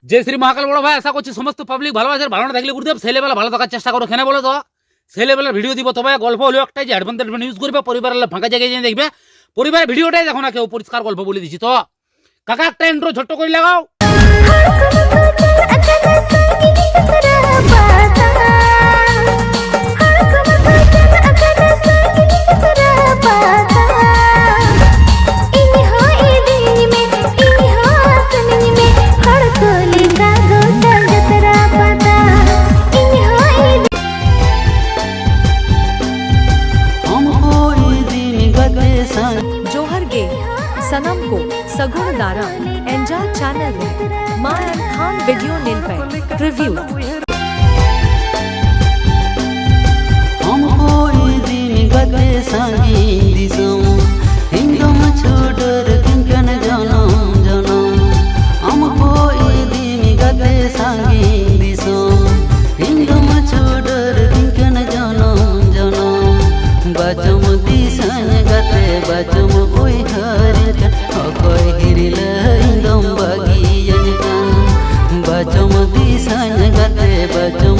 जय श्री महाकाल बड़ भाई आशा करছি সমস্ত পাবলিক ভালো আছে ভালো না থাকলে গুরুদেব সেই লেভেলে ভালো থাকার চেষ্টা করো কেন বলো তো সেই লেভেলের ভিডিও দিব তবে গল্প হলো একটাই যে অ্যাডভান্টেজ ইউজ করবে পরিবারের ফাঁকা জায়গায় যেয়ে দেখবে পরিবারের ভিডিওটাই দেখো না কেউ পরিষ্কার গল্প বলে দিছি তো কাকা একটা ইন্ট্রো ছোট্ট করে লাগাও जोहर गे सनम को सगुण दारा एंजॉय चैनल में मां एंड खान वीडियो नील पे रिव्यू हमको दिन गते संगी दिसम हिंदम छोडर किंकन जनम जनम हमको दिन गते संगी दिसम हिंदम छोडर किंकन जनम जनम बचम दिसन गते बचम ओई हरिन अकोय हिरिल हिंदम बगी यन बचम दिसन गते बचम